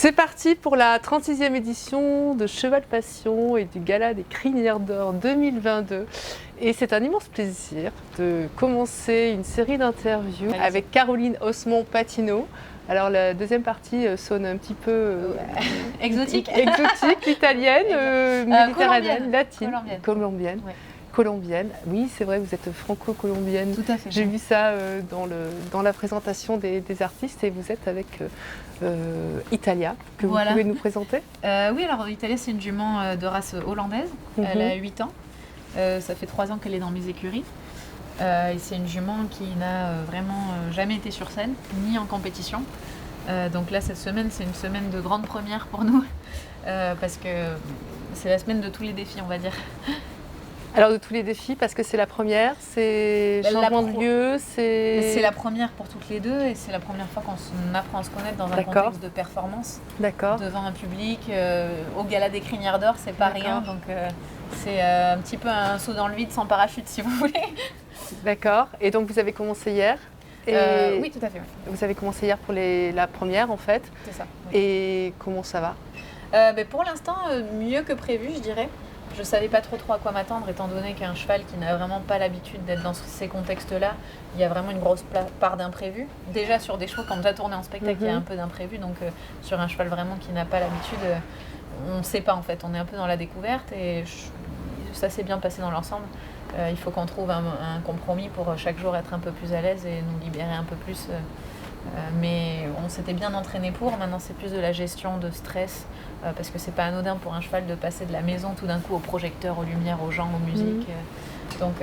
C'est parti pour la 36e édition de Cheval Passion et du Gala des Crinières d'Or 2022. Et c'est un immense plaisir de commencer une série d'interviews avec Caroline Osmond-Patino. Alors la deuxième partie sonne un petit peu exotique, italienne, méditerranéenne, latine, colombienne. Ouais. Colombienne. Oui, c'est vrai, vous êtes franco-colombienne. Tout à fait. J'ai vu ça dans la présentation des artistes et vous êtes avec Italia, que vous pouvez nous présenter. Oui, alors Italia, c'est une jument de race hollandaise. Elle a 8 ans. Ça fait 3 ans qu'elle est dans mes écuries. Et c'est une jument qui n'a vraiment jamais été sur scène, ni en compétition. Donc là, cette semaine, c'est une semaine de grande première pour nous, parce que c'est la semaine de tous les défis, on va dire. Alors de tous les défis, parce que c'est la première, c'est changement de lieu, c'est la première pour toutes les deux et c'est la première fois qu'on apprend à se connaître dans un contexte de performance. D'accord. Devant un public, au Gala des Crinières d'Or, c'est pas rien, donc c'est un petit peu un saut dans le vide sans parachute si vous voulez. D'accord, et donc vous avez commencé hier oui, tout à fait. Oui. Vous avez commencé hier pour la première en fait. C'est ça. Oui. Et comment ça va? Pour l'instant, mieux que prévu, je dirais. Je ne savais pas trop à quoi m'attendre, étant donné qu'un cheval qui n'a vraiment pas l'habitude d'être dans ces contextes-là, il y a vraiment une grosse part d'imprévu. Déjà sur des chevaux, quand on a tourné en spectacle, il y a un peu d'imprévu. Donc sur un cheval vraiment qui n'a pas l'habitude, on ne sait pas en fait. On est un peu dans la découverte et ça s'est bien passé dans l'ensemble. Il faut qu'on trouve un compromis pour chaque jour être un peu plus à l'aise et nous libérer un peu plus. Mais on s'était bien entraîné pour. Maintenant, c'est plus de la gestion de stress. Parce que c'est pas anodin pour un cheval de passer de la maison tout d'un coup au projecteur, aux lumières, aux gens, aux musiques. Donc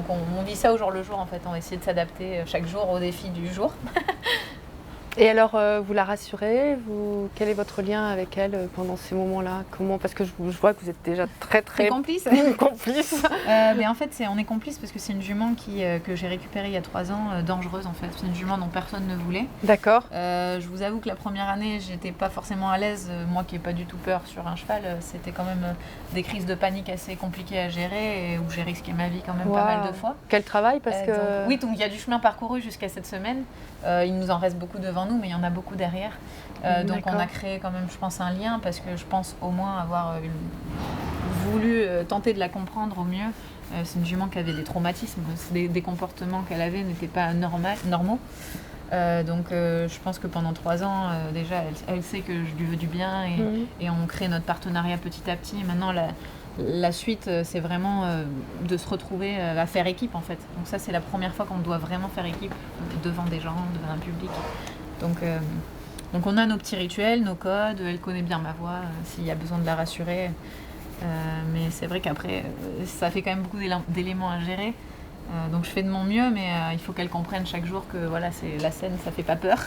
on vit ça au jour le jour en fait. On essaie de s'adapter chaque jour aux défis du jour. Et alors, vous la rassurez, quel est votre lien avec elle pendant ces moments-là? Comment? Parce que je vois que vous êtes déjà très complice. complice. Mais en fait, on est complice parce que c'est une jument que j'ai récupérée il y a 3 ans, dangereuse en fait. C'est une jument dont personne ne voulait. D'accord. Je vous avoue que la première année, j'étais pas forcément à l'aise. Moi qui n'ai pas du tout peur sur un cheval, c'était quand même des crises de panique assez compliquées à gérer et où j'ai risqué ma vie quand même pas mal de fois. Quel travail parce que... Oui, donc il y a du chemin parcouru jusqu'à cette semaine. Il nous en reste beaucoup devant nous, mais il y en a beaucoup derrière. Donc on a créé quand même, je pense, un lien parce que je pense au moins avoir voulu tenter de la comprendre au mieux. C'est une jument qui avait des traumatismes, des comportements qu'elle avait n'étaient pas normaux. Donc je pense que pendant 3 ans, déjà, elle sait que je lui veux du bien et on crée notre partenariat petit à petit. Et maintenant, la suite, c'est vraiment de se retrouver à faire équipe en fait. Donc ça, c'est la première fois qu'on doit vraiment faire équipe devant des gens, devant un public. Donc on a nos petits rituels, nos codes, elle connaît bien ma voix, s'il y a besoin de la rassurer. Mais c'est vrai qu'après, ça fait quand même beaucoup d'éléments à gérer. Donc je fais de mon mieux, mais il faut qu'elle comprenne chaque jour que voilà, c'est la scène, ça fait pas peur.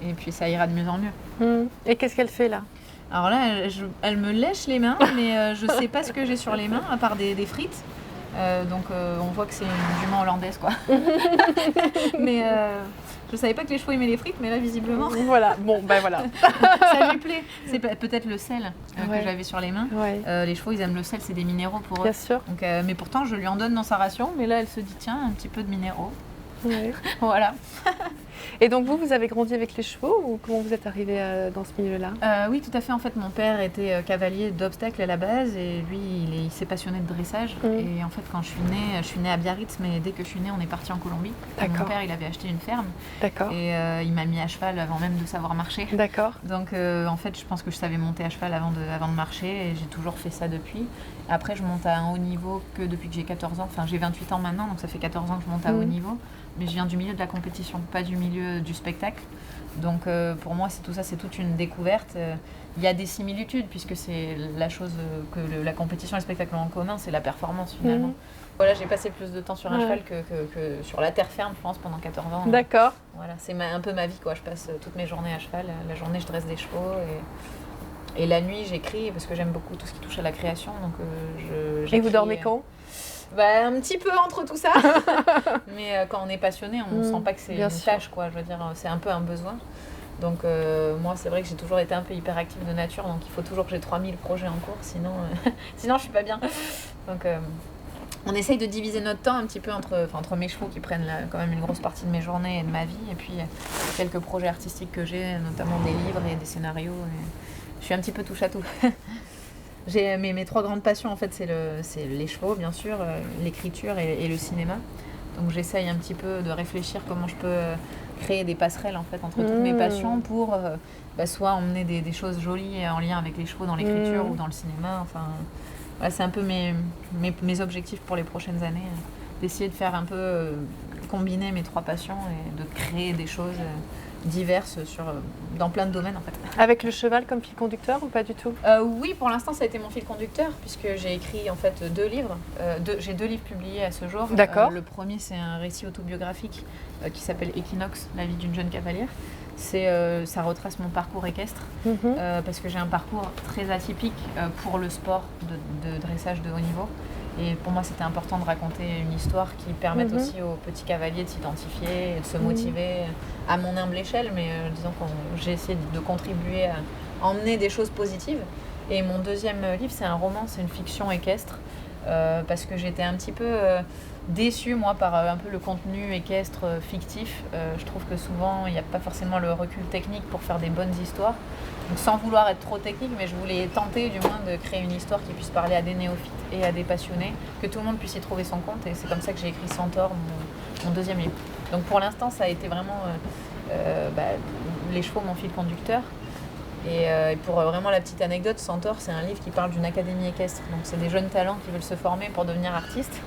Et puis ça ira de mieux en mieux. Et qu'est-ce qu'elle fait là? Alors là, elle me lèche les mains, mais je sais pas ce que j'ai sur les mains, à part des frites. Donc on voit que c'est une jument hollandaise, quoi. Mais je savais pas que les chevaux aimaient les frites, mais là, visiblement... Voilà, bon, ben voilà. Ça lui plaît. C'est peut-être le sel que j'avais sur les mains. Ouais. Les chevaux, ils aiment le sel, c'est des minéraux pour eux. Bien sûr. Donc, mais pourtant, je lui en donne dans sa ration, mais là, elle se dit, tiens, un petit peu de minéraux. Ouais. Voilà. Et donc vous avez grandi avec les chevaux ou comment vous êtes arrivé dans ce milieu-là? Oui, tout à fait. En fait, mon père était cavalier d'obstacles à la base et lui, il s'est passionné de dressage. Et en fait, quand je suis née à Biarritz, mais dès que je suis née, on est parti en Colombie. Mon père, il avait acheté une ferme. D'accord. Et il m'a mis à cheval avant même de savoir marcher. D'accord. Donc, en fait, je pense que je savais monter à cheval avant de marcher et j'ai toujours fait ça depuis. Après, je monte à un haut niveau que depuis que j'ai 14 ans. Enfin, j'ai 28 ans maintenant, donc ça fait 14 ans que je monte à haut niveau. Mais je viens du milieu de la compétition, pas du milieu du spectacle. Donc pour moi, c'est toute une découverte. Il y a des similitudes puisque c'est la chose que la compétition et le spectacle ont en commun, c'est la performance finalement. Voilà, j'ai passé plus de temps sur un cheval que sur la terre ferme, je pense, pendant 14 ans. D'accord. Voilà, c'est un peu ma vie, quoi. Je passe toutes mes journées à cheval. La journée, je dresse des chevaux et la nuit, j'écris parce que j'aime beaucoup tout ce qui touche à la création. Donc et vous dormez quand? Un petit peu entre tout ça. Mais quand on est passionné, on ne sent pas que c'est une tâche, quoi. Je veux dire, c'est un peu un besoin. Donc moi, c'est vrai que j'ai toujours été un peu hyperactive de nature, donc il faut toujours que j'ai 3000 projets en cours, sinon je suis pas bien. Donc on essaye de diviser notre temps un petit peu entre mes chevaux qui prennent quand même une grosse partie de mes journées et de ma vie, et puis quelques projets artistiques que j'ai, notamment des livres et des scénarios. Et je suis un petit peu touche à tout. J'ai mes 3 grandes passions, en fait, c'est les chevaux, bien sûr, l'écriture et le cinéma. Donc j'essaye un petit peu de réfléchir comment je peux créer des passerelles en fait entre toutes mes passions pour soit emmener des choses jolies en lien avec les chevaux dans l'écriture ou dans le cinéma. Enfin, voilà, c'est un peu mes objectifs pour les prochaines années, d'essayer de faire un peu combiner mes 3 passions et de créer des choses diverses dans plein de domaines en fait. Avec le cheval comme fil conducteur ou pas du tout? Oui, pour l'instant ça a été mon fil conducteur puisque j'ai écrit en fait 2 livres. J'ai 2 livres publiés à ce jour. D'accord. Le premier c'est un récit autobiographique qui s'appelle Équinoxe, la vie d'une jeune cavalière. Ça retrace mon parcours équestre parce que j'ai un parcours très atypique pour le sport de dressage de haut niveau. Et pour moi, c'était important de raconter une histoire qui permette aussi aux petits cavaliers de s'identifier et de se motiver à mon humble échelle. Mais disons que j'ai essayé de contribuer à emmener des choses positives. Et mon deuxième livre, c'est un roman, c'est une fiction équestre. Parce que j'étais un petit peu déçue, moi, par un peu le contenu équestre fictif. Je trouve que souvent, il n'y a pas forcément le recul technique pour faire des bonnes histoires. Donc, sans vouloir être trop technique, mais je voulais tenter du moins de créer une histoire qui puisse parler à des néophytes et à des passionnés, que tout le monde puisse y trouver son compte. Et c'est comme ça que j'ai écrit Centaure, mon deuxième livre. Donc pour l'instant, ça a été vraiment les chevaux, mon fil conducteur. Et pour vraiment la petite anecdote, Centaure, c'est un livre qui parle d'une académie équestre. Donc c'est des jeunes talents qui veulent se former pour devenir artistes.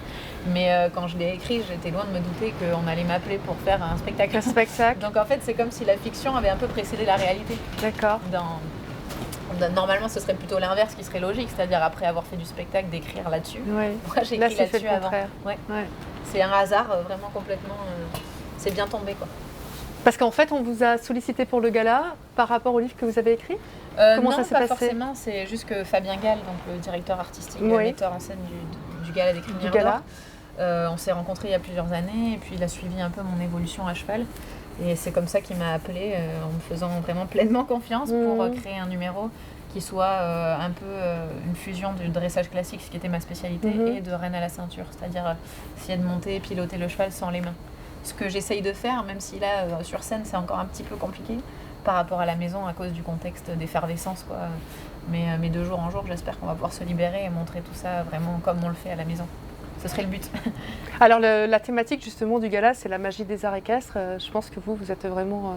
Mais quand je l'ai écrit, j'étais loin de me douter qu'on allait m'appeler pour faire un spectacle. Un spectacle. Donc en fait, c'est comme si la fiction avait un peu précédé la réalité. D'accord. Normalement, ce serait plutôt l'inverse qui serait logique, c'est-à-dire après avoir fait du spectacle, d'écrire là-dessus. Ouais. Moi, j'ai écrit là-dessus avant. Ouais. C'est un hasard vraiment complètement... c'est bien tombé, quoi. Parce qu'en fait, on vous a sollicité pour le gala par rapport au livre que vous avez écrit? Comment ça s'est passé? Non, pas forcément. C'est juste que Fabien Gall, donc le directeur artistique, metteur en scène du Gala des Crinières d'Or, on s'est rencontrés il y a plusieurs années et puis il a suivi un peu mon évolution à cheval. Et c'est comme ça qu'il m'a appelée en me faisant vraiment pleinement confiance pour créer un numéro qui soit un peu une fusion du dressage classique, ce qui était ma spécialité, et de reine à la ceinture. C'est-à-dire essayer de monter et piloter le cheval sans les mains. Ce que j'essaye de faire, même si là, sur scène, c'est encore un petit peu compliqué par rapport à la maison à cause du contexte d'effervescence, quoi. Mais de jour en jour, j'espère qu'on va pouvoir se libérer et montrer tout ça vraiment comme on le fait à la maison. Ce serait le but. Alors la thématique justement du gala, c'est la magie des arts équestres. Je pense que vous êtes vraiment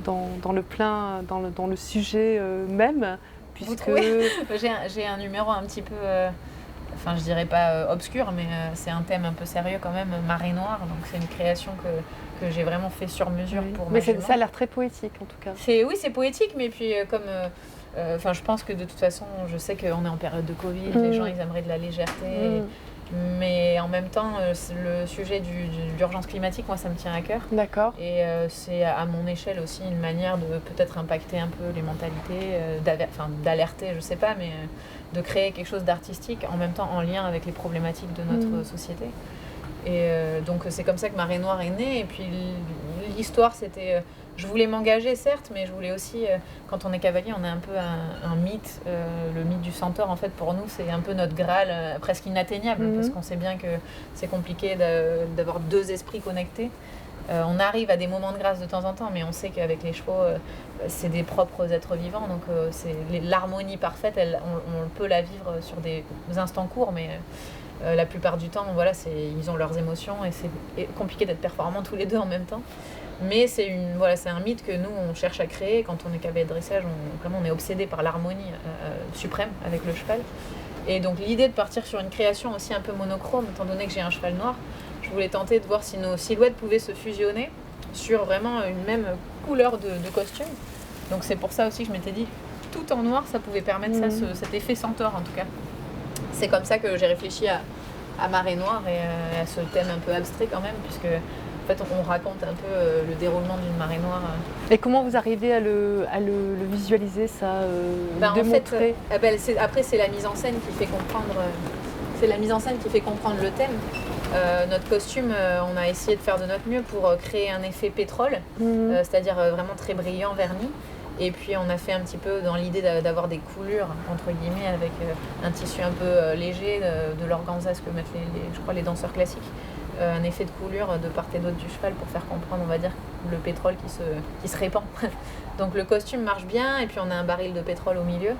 dans le plein, dans le sujet même. Puisque... J'ai un numéro un petit peu... je dirais pas obscur, mais c'est un thème un peu sérieux quand même, Marée Noire. Donc c'est une création que j'ai vraiment fait sur mesure pour ma jument. Mais ça a l'air très poétique en tout cas. Oui, c'est poétique, mais puis je pense que de toute façon, je sais qu'on est en période de Covid, les gens ils aimeraient de la légèreté. Mais en même temps, le sujet de l'urgence climatique, moi ça me tient à cœur. D'accord. Et c'est à mon échelle aussi une manière de peut-être impacter un peu les mentalités, d'alerter, je sais pas, mais... de créer quelque chose d'artistique en même temps en lien avec les problématiques de notre société. Et donc c'est comme ça que Marée Noire est née. Et puis l'histoire, c'était... je voulais m'engager, certes, mais je voulais aussi... quand on est cavalier, on a un peu un mythe. Le mythe du centaure, en fait, pour nous, c'est un peu notre Graal, presque inatteignable, parce qu'on sait bien que c'est compliqué d'avoir 2 esprits connectés. On arrive à des moments de grâce de temps en temps, mais on sait qu'avec les chevaux, c'est des propres êtres vivants. Donc l'harmonie parfaite, on peut la vivre sur des instants courts, mais la plupart du temps, voilà, ils ont leurs émotions et c'est compliqué d'être performants tous les deux en même temps. Mais c'est un mythe que nous, on cherche à créer. Quand on est cavalier de dressage, on est obsédé par l'harmonie suprême avec le cheval. Et donc l'idée de partir sur une création aussi un peu monochrome, étant donné que j'ai un cheval noir, je voulais tenter de voir si nos silhouettes pouvaient se fusionner sur vraiment une même couleur de costume. Donc c'est pour ça aussi que je m'étais dit, tout en noir, ça pouvait permettre cet effet centaure en tout cas. C'est comme ça que j'ai réfléchi à Marée Noire et à ce thème un peu abstrait quand même, puisque en fait on raconte un peu le déroulement d'une marée noire. Et comment vous arrivez à le visualiser, ça, démontrer? Après c'est la mise en scène qui fait comprendre. C'est la mise en scène qui fait comprendre le thème. Notre costume, on a essayé de faire de notre mieux pour créer un effet pétrole, c'est-à-dire vraiment très brillant, verni. Et puis on a fait un petit peu dans l'idée d'avoir des coulures, entre guillemets, avec un tissu un peu léger de l'organza, ce que mettent je crois les danseurs classiques. Un effet de coulure de part et d'autre du cheval pour faire comprendre, on va dire, le pétrole qui se répand. Donc le costume marche bien, et puis on a un baril de pétrole au milieu.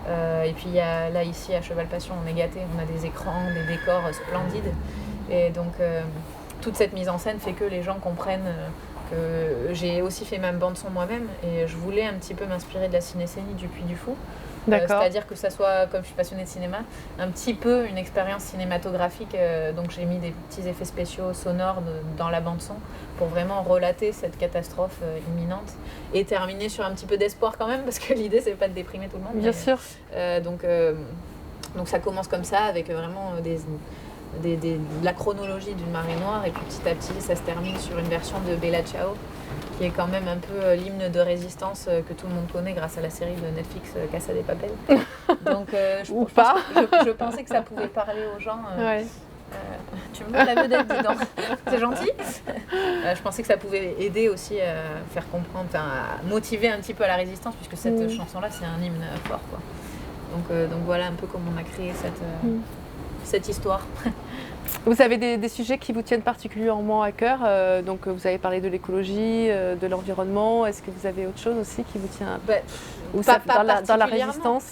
Et puis là, ici, à Cheval Passion, on est gâtés, on a des écrans, des décors splendides. Et donc toute cette mise en scène fait que les gens comprennent que j'ai aussi fait ma bande-son moi-même, et je voulais un petit peu m'inspirer de la cinécénie du Puy du Fou. C'est-à-dire que ça soit, comme je suis passionnée de cinéma, un petit peu une expérience cinématographique. Donc j'ai mis des petits effets spéciaux sonores dans la bande-son pour vraiment relater cette catastrophe imminente et terminer sur un petit peu d'espoir quand même, parce que l'idée c'est pas de déprimer tout le monde. Bien sûr. Donc ça commence comme ça, avec vraiment de la chronologie d'une marée noire, et puis petit à petit ça se termine sur une version de Bella Ciao, qui est quand même un peu l'hymne de résistance que tout le monde connaît grâce à la série de Netflix Casa de Papel. Donc je pensais que ça pouvait parler aux gens. Ouais. Tu me mets la vedette, dis donc. C'est gentil. Je pensais que ça pouvait aider aussi à faire comprendre, à motiver un petit peu à la résistance, puisque cette chanson-là, c'est un hymne fort, quoi. Donc voilà un peu comment on a créé cette histoire. Vous avez des sujets qui vous tiennent particulièrement à cœur. Donc vous avez parlé de l'écologie, de l'environnement. Est-ce que vous avez autre chose aussi qui vous tient dans la résistance?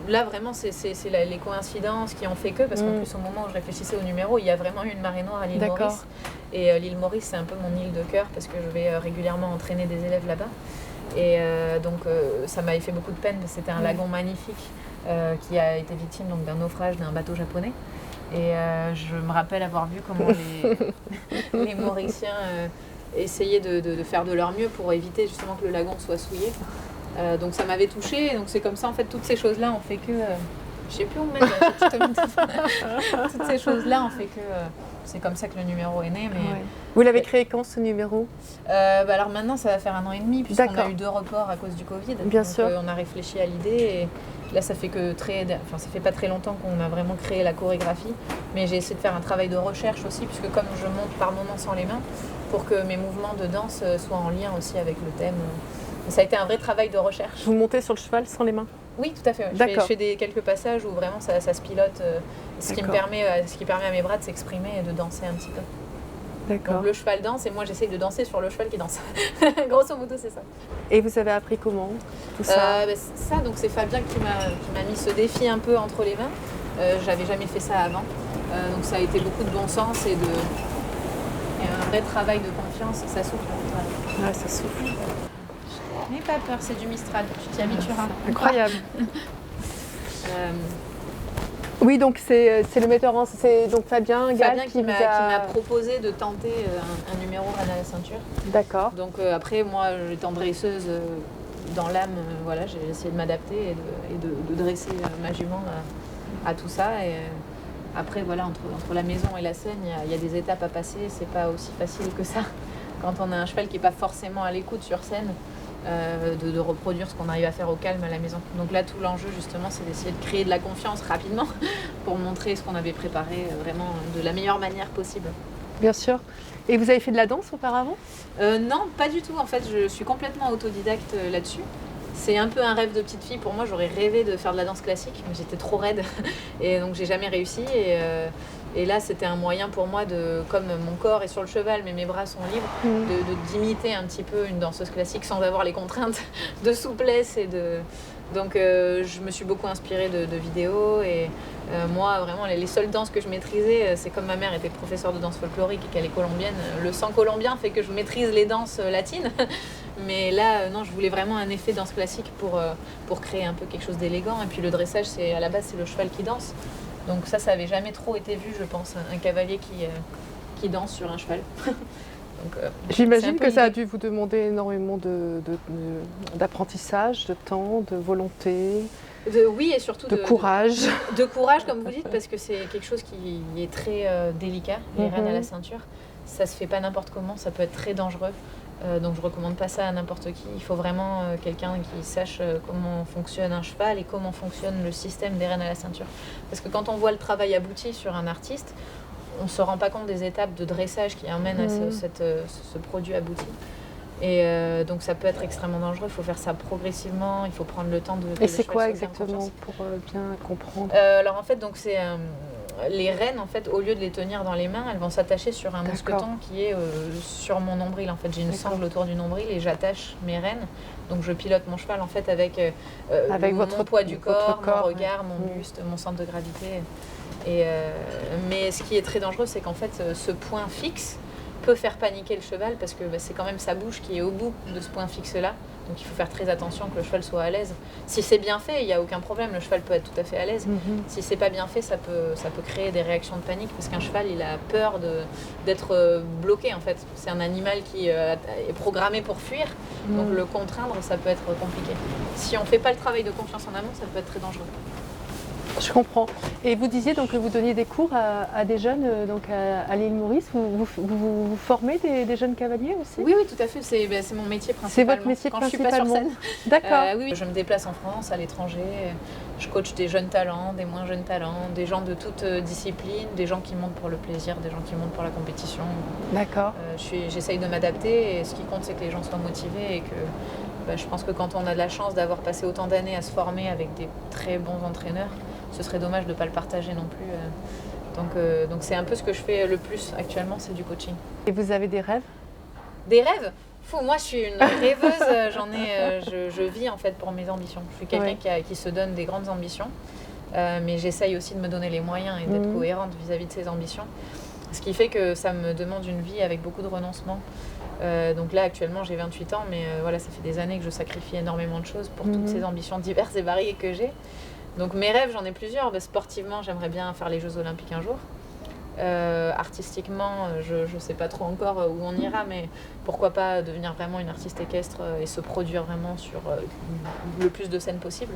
Là, vraiment, c'est les coïncidences qui ont fait que, parce qu'en plus, au moment où je réfléchissais au numéro, il y a vraiment eu une marée noire à l'île Maurice. Et l'île Maurice, c'est un peu mon île de cœur, parce que je vais régulièrement entraîner des élèves là-bas. Et donc, ça m'avait fait beaucoup de peine, parce que c'était un lagon magnifique qui a été victime d'un naufrage d'un bateau japonais. Et je me rappelle avoir vu comment les Mauriciens essayaient de faire de leur mieux pour éviter justement que le lagon soit souillé. Donc ça m'avait touchée, donc c'est comme ça en fait, toutes ces choses-là ont fait que je sais plus où mettre toutes ces choses-là ont fait que c'est comme ça que le numéro est né. Mais vous l'avez créé quand, ce numéro? Alors maintenant ça va faire 1 an et demi, puisqu'on a eu 2 reports à cause du Covid. Bien sûr. On a réfléchi à l'idée, et là ça fait ça fait pas très longtemps qu'on a vraiment créé la chorégraphie, mais j'ai essayé de faire un travail de recherche aussi, puisque comme je monte par moments sans les mains, pour que mes mouvements de danse soient en lien aussi avec le thème. Ça a été un vrai travail de recherche. Vous montez sur le cheval sans les mains? Oui, tout à fait. Ouais. Je fais quelques passages où vraiment ça se pilote, ce qui permet à mes bras de s'exprimer et de danser un petit peu. D'accord. Donc le cheval danse, et moi j'essaye de danser sur le cheval qui danse. Grosso modo, c'est ça. Et vous avez appris comment tout ça? Donc c'est Fabien qui m'a mis ce défi un peu entre les mains. J'avais jamais fait ça avant. Donc ça a été beaucoup de bon sens et un vrai travail de confiance. Ça souffle. Ouais, ça souffle. N'aie pas peur, c'est du Mistral, tu t'y habitueras. Incroyable. Oui, donc c'est le metteur en scène, c'est donc Fabien Gall qui m'a proposé de tenter un numéro Reine à la ceinture. D'accord. Donc après, moi, étant dresseuse dans l'âme, voilà, j'ai essayé de m'adapter et de dresser ma jument à tout ça. Et après, voilà, entre la maison et la scène, il y a des étapes à passer. C'est pas aussi facile que ça. Quand on a un cheval qui n'est pas forcément à l'écoute sur scène, de reproduire ce qu'on arrive à faire au calme à la maison. Donc là, tout l'enjeu, justement, c'est d'essayer de créer de la confiance rapidement pour montrer ce qu'on avait préparé vraiment de la meilleure manière possible. Bien sûr. Et vous avez fait de la danse auparavant? Non, pas du tout. En fait, je suis complètement autodidacte là-dessus. C'est un peu un rêve de petite fille. Pour moi, j'aurais rêvé de faire de la danse classique, mais j'étais trop raide. Et donc, j'ai jamais réussi. Et là, c'était un moyen pour moi comme mon corps est sur le cheval, mais mes bras sont libres, d'imiter un petit peu une danseuse classique sans avoir les contraintes de souplesse Donc, je me suis beaucoup inspirée de vidéos. Et moi, vraiment, les seules danses que je maîtrisais, c'est comme ma mère était professeure de danse folklorique et qu'elle est colombienne. Le sang colombien fait que je maîtrise les danses latines. Mais là, non, je voulais vraiment un effet danse classique pour créer un peu quelque chose d'élégant. Et puis le dressage, à la base, c'est le cheval qui danse. Donc ça n'avait jamais trop été vu, je pense, un cavalier qui danse sur un cheval. J'imagine que ça a dû vous demander énormément d'apprentissage, de temps, de volonté. Oui, et surtout de courage. De courage, comme vous dites, parce que c'est quelque chose qui est très délicat, les rênes à la ceinture. Ça se fait pas n'importe comment, ça peut être très dangereux. Donc je recommande pas ça à n'importe qui. Il faut vraiment quelqu'un qui sache comment fonctionne un cheval et comment fonctionne le système des rênes à la ceinture. Parce que quand on voit le travail abouti sur un artiste, on se rend pas compte des étapes de dressage qui amènent à ce produit abouti. Et donc ça peut être extrêmement dangereux, il faut faire ça progressivement, il faut prendre le temps de... Et c'est quoi exactement pour bien comprendre? Alors en fait, donc c'est les rênes, en fait, au lieu de les tenir dans les mains, elles vont s'attacher sur un mousqueton qui est sur mon nombril. En fait, j'ai une sangle autour du nombril et j'attache mes rênes. Donc je pilote mon cheval en fait avec mon poids du corps, mon regard, mon buste, mon centre de gravité. Mais ce qui est très dangereux, c'est qu'en fait, ce point fixe peut faire paniquer le cheval parce que c'est quand même sa bouche qui est au bout de ce point fixe-là. Donc il faut faire très attention que le cheval soit à l'aise. Si c'est bien fait, il n'y a aucun problème, le cheval peut être tout à fait à l'aise. Si c'est pas bien fait, ça peut créer des réactions de panique parce qu'un cheval, il a peur d'être bloqué en fait. C'est un animal qui est programmé pour fuir, donc le contraindre, ça peut être compliqué. Si on ne fait pas le travail de confiance en amont, ça peut être très dangereux. Je comprends. Et vous disiez donc que vous donniez des cours à des jeunes donc à l'île Maurice. Vous formez des jeunes cavaliers aussi? Oui, tout à fait. C'est mon métier principalement. C'est votre métier principalement. Quand je suis pas sur scène. D'accord. Oui, je me déplace en France, à l'étranger. Je coach des jeunes talents, des moins jeunes talents, des gens de toutes disciplines, des gens qui montent pour le plaisir, des gens qui montent pour la compétition. D'accord. J'essaye de m'adapter et ce qui compte, c'est que les gens soient motivés et que je pense que quand on a de la chance d'avoir passé autant d'années à se former avec des très bons entraîneurs, ce serait dommage de ne pas le partager non plus. Donc c'est un peu ce que je fais le plus actuellement, c'est du coaching. Et vous avez des rêves? Des rêves? Moi je suis une rêveuse, je vis en fait pour mes ambitions. Je suis quelqu'un qui se donne des grandes ambitions, mais j'essaye aussi de me donner les moyens et d'être cohérente vis-à-vis de ces ambitions. Ce qui fait que ça me demande une vie avec beaucoup de renoncements. Donc là actuellement j'ai 28 ans, mais voilà, ça fait des années que je sacrifie énormément de choses pour toutes ces ambitions diverses et variées que j'ai. Donc mes rêves, j'en ai plusieurs. Sportivement, j'aimerais bien faire les Jeux Olympiques un jour. Artistiquement, je ne sais pas trop encore où on ira, mais pourquoi pas devenir vraiment une artiste équestre et se produire vraiment sur le plus de scènes possible.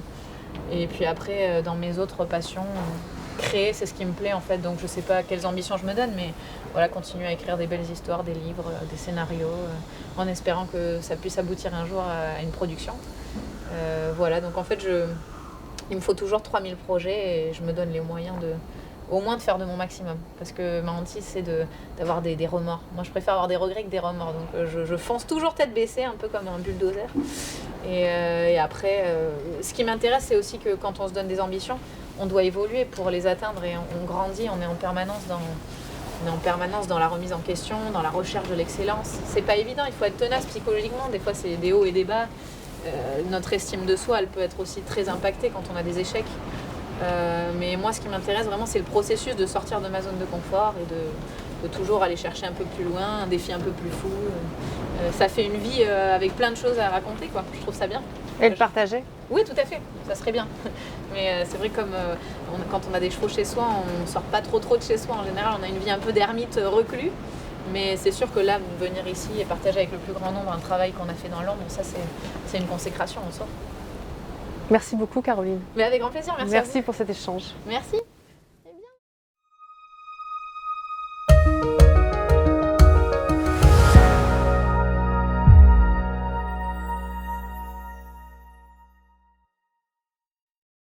Et puis après, dans mes autres passions, créer, c'est ce qui me plaît en fait. Donc je ne sais pas quelles ambitions je me donne, mais voilà, continuer à écrire des belles histoires, des livres, des scénarios, en espérant que ça puisse aboutir un jour à une production. Voilà, donc en fait, il me faut toujours 3000 projets et je me donne les moyens au moins de faire de mon maximum. Parce que ma hantise, c'est d'avoir des remords. Moi, je préfère avoir des regrets que des remords. Donc, je fonce toujours tête baissée, un peu comme un bulldozer. Et après, ce qui m'intéresse, c'est aussi que quand on se donne des ambitions, on doit évoluer pour les atteindre et on grandit, on est en permanence dans la remise en question, dans la recherche de l'excellence. C'est pas évident, il faut être tenace psychologiquement. Des fois, c'est des hauts et des bas. Notre estime de soi, elle peut être aussi très impactée quand on a des échecs. Mais moi, ce qui m'intéresse vraiment, c'est le processus de sortir de ma zone de confort et de toujours aller chercher un peu plus loin, un défi un peu plus fou. Ça fait une vie avec plein de choses à raconter, quoi. Je trouve ça bien. Et le partager? Oui, tout à fait. Ça serait bien. Mais c'est vrai que quand on a des chevaux chez soi, on ne sort pas trop de chez soi. En général, on a une vie un peu d'ermite reclus. Mais c'est sûr que là, venir ici et partager avec le plus grand nombre un travail qu'on a fait dans l'ombre, ça c'est une consécration en soi. Merci beaucoup Caroline. Mais avec grand plaisir, merci. Merci pour cet échange. Merci.